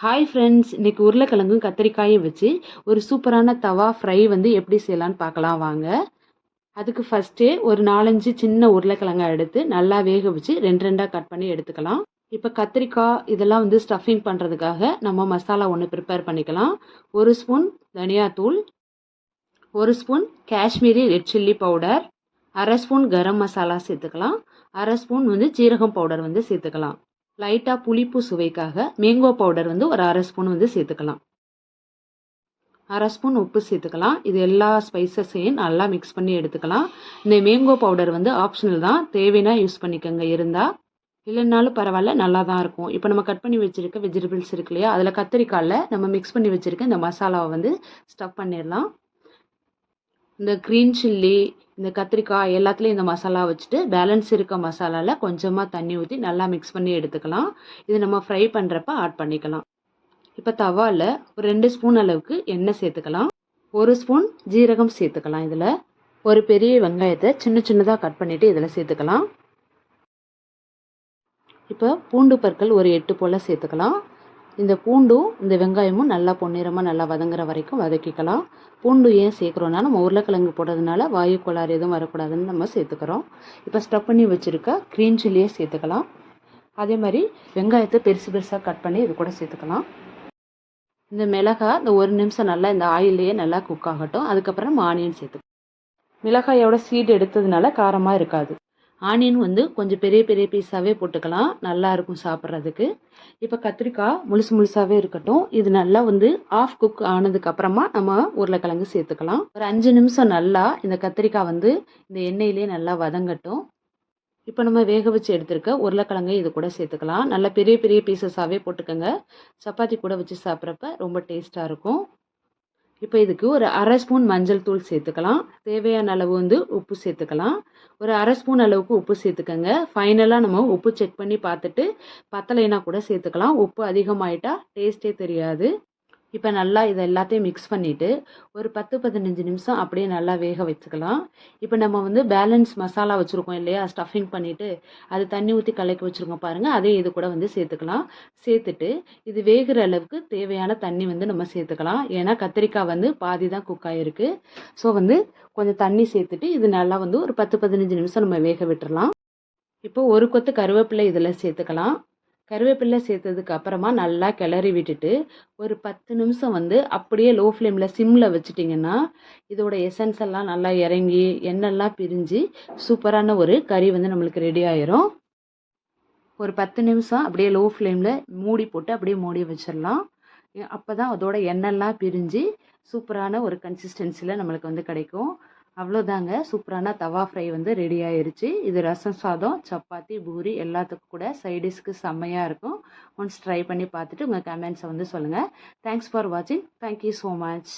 Hi friends, இன்னைக்கு உருளைக்கிழங்கும் கத்திரிக்காயும் வச்சு ஒரு சூப்பரான தவா ஃப்ரை வந்து எப்படி செய்யலான்னு பார்க்கலாம் வாங்க. அதுக்கு ஃபஸ்ட்டே ஒரு 4-5 சின்ன உருளைக்கிழங்கை எடுத்து நல்லா வேக வச்சு 2 கட் பண்ணி எடுத்துக்கலாம். இப்போ கத்திரிக்காய் இதெல்லாம் வந்து ஸ்டஃபிங் பண்ணுறதுக்காக நம்ம மசாலா ஒன்று ப்ரிப்பேர் பண்ணிக்கலாம். 1 ஸ்பூன் தனியாத்தூள், 1 spoon Kashmiri red chilli powder, 1/2 spoon garam masala சேர்த்துக்கலாம், 1/2 ஸ்பூன் வந்து ஜீரகம் பவுடர் வந்து சேர்த்துக்கலாம். லைட்டாக புளிப்பு சுவைக்காக மேங்கோ பவுடர் வந்து ஒரு 1/2 ஸ்பூன் வந்து சேர்த்துக்கலாம். 1/2 ஸ்பூன் உப்பு சேர்த்துக்கலாம். இது எல்லா ஸ்பைசஸையும் நல்லா மிக்ஸ் பண்ணி எடுத்துக்கலாம். இந்த மேங்கோ பவுடர் வந்து ஆப்ஷனல் தான், தேவைன்னா யூஸ் பண்ணிக்கோங்க. இருந்தால் இல்லைன்னாலும் பரவாயில்ல, நல்லா தான் இருக்கும். இப்போ நம்ம கட் பண்ணி வச்சுருக்க வெஜிடபிள்ஸ் இருக்கு இல்லையா, அதில் கத்திரிக்காயில் நம்ம மிக்ஸ் பண்ணி வச்சுருக்க இந்த மசாலாவை வந்து ஸ்டஃப் பண்ணிடலாம். இந்த க்ரீன் சில்லி, இந்த கத்திரிக்காய் எல்லாத்துலேயும் இந்த மசாலா வச்சுட்டு பேலன்ஸ் இருக்க மசாலாவில் கொஞ்சமாக தண்ணி ஊற்றி நல்லா மிக்ஸ் பண்ணி எடுத்துக்கலாம். இது நம்ம ஃப்ரை பண்ணுறப்ப ஆட் பண்ணிக்கலாம். இப்போ தவாவில் ஒரு 2 ஸ்பூன் அளவுக்கு எண்ணெய் சேர்த்துக்கலாம். 1 ஸ்பூன் ஜீரகம் சேர்த்துக்கலாம். இதில் ஒரு பெரிய வெங்காயத்தை சின்ன சின்னதாக கட் பண்ணிவிட்டு இதில் சேர்த்துக்கலாம். இப்போ பூண்டு பற்கள் ஒரு 8 போல் சேர்த்துக்கலாம். இந்த பூண்டும் இந்த வெங்காயமும் நல்லா பொன்னிறமாக நல்லா வதங்குற வரைக்கும் வதக்கிக்கலாம். பூண்டு ஏன் சேர்க்குறோன்னா, நம்ம உருளைக்கிழங்கு போடுறதுனால வாயு கோளாறு எதுவும் வரக்கூடாதுன்னு நம்ம சேர்த்துக்கிறோம். இப்போ ஸ்டஃப் பண்ணி வச்சுருக்க க்ரீன் சில்லியே சேர்த்துக்கலாம். அதே மாதிரி வெங்காயத்தை பெருசு பெருசாக கட் பண்ணி இது கூட சேர்த்துக்கலாம். இந்த மிளகாய் இந்த 1 நிமிஷம் நல்லா இந்த ஆயிலே நல்லா குக் ஆகட்டும். அதுக்கப்புறம் நம்ம ஆனியன் சேர்த்துக்கலாம். மிளகாயோட சீடு எடுத்ததுனால காரமாக இருக்காது. ஆனியன் வந்து கொஞ்சம் பெரிய பெரிய பீஸாகவே போட்டுக்கலாம், நல்லா இருக்கும் சாப்பிட்றதுக்கு. இப்போ கத்திரிக்காய் முழுசாகவே இருக்கட்டும். இது நல்லா வந்து ஆஃப் குக் ஆனதுக்கப்புறமா நம்ம உருளைக்கிழங்கு சேர்த்துக்கலாம். ஒரு 5 நிமிஷம் நல்லா இந்த கத்திரிக்காய் வந்து இந்த எண்ணெயிலே நல்லா வதங்கட்டும். இப்போ நம்ம வேக வச்சு எடுத்துருக்க உருளைக்கிழங்கு இது கூட சேர்த்துக்கலாம். நல்லா பெரிய பெரிய பீசஸாகவே போட்டுக்கோங்க. சப்பாத்தி கூட வச்சு சாப்பிட்றப்ப ரொம்ப டேஸ்ட்டாக இருக்கும். இப்போ இதுக்கு ஒரு 1/2 ஸ்பூன் மஞ்சள் தூள் சேர்த்துக்கலாம். தேவையான அளவு வந்து உப்பு சேர்த்துக்கலாம். ஒரு 1/2 ஸ்பூன் அளவுக்கு உப்பு சேர்த்துக்கோங்க. ஃபைனலாக நம்ம உப்பு செக் பண்ணி பார்த்துட்டு பத்தலைனா கூட சேர்த்துக்கலாம். உப்பு அதிகமாயிட்டா டேஸ்ட்டே தெரியாது. இப்போ நல்லா இதை எல்லாத்தையும் மிக்ஸ் பண்ணிவிட்டு ஒரு 10-15 நிமிஷம் அப்படியே நல்லா வேக வச்சுக்கலாம். இப்போ நம்ம வந்து பேலன்ஸ் மசாலா வச்சுருக்கோம் இல்லையா, ஸ்டஃபிங் பண்ணிவிட்டு அது தண்ணி ஊற்றி கலக்கி வச்சுருக்கோம் பாருங்கள், அதே இது கூட வந்து சேர்த்துக்கலாம். சேர்த்துட்டு இது வேகிற அளவுக்கு தேவையான தண்ணி வந்து நம்ம சேர்த்துக்கலாம். ஏன்னா கத்திரிக்காய் வந்து பாதி தான் குக் ஆகிருக்கு. ஸோ வந்து கொஞ்சம் தண்ணி சேர்த்துட்டு இது நல்லா வந்து ஒரு 10-15 நிமிஷம் நம்ம வேக விட்டுறலாம். இப்போ ஒரு கொத்து கருவேப்பிலை இதில் சேர்த்துக்கலாம். கருவேப்பிலை சேர்த்ததுக்கு அப்புறமா நல்லா கிளறி விட்டுட்டு ஒரு 10 நிமிஷம் வந்து அப்படியே லோ ஃப்ளேமில் சிம்மில் வச்சுட்டிங்கன்னா இதோட எசன்ஸ் எல்லாம் நல்லா இறங்கி எண்ணெய்லாம் பிரிஞ்சு சூப்பரான ஒரு கறி வந்து நம்மளுக்கு ரெடி ஆயிரும். ஒரு 10 நிமிஷம் அப்படியே லோ ஃப்ளேமில் மூடி போட்டு அப்படியே மூடி வச்சிடலாம். அப்போ தான் அதோட எண்ணெய்லாம் பிரிஞ்சு சூப்பரான ஒரு கன்சிஸ்டன்சியில் நம்மளுக்கு வந்து கிடைக்கும். அவ்வளோதாங்க, சூப்பரான தவா ஃப்ரை வந்து ரெடி ஆயிருச்சு. இது ரசம் சாதம், சப்பாத்தி, பூரி எல்லாத்துக்கும் கூட சைடிஷ்க்கு செம்மையாக இருக்கும். ஒன்ஸ் ட்ரை பண்ணி பார்த்துட்டு உங்கள் கமெண்ட்ஸை வந்து சொல்லுங்கள். தேங்க்ஸ் ஃபார் வாட்சிங். Thank you so much.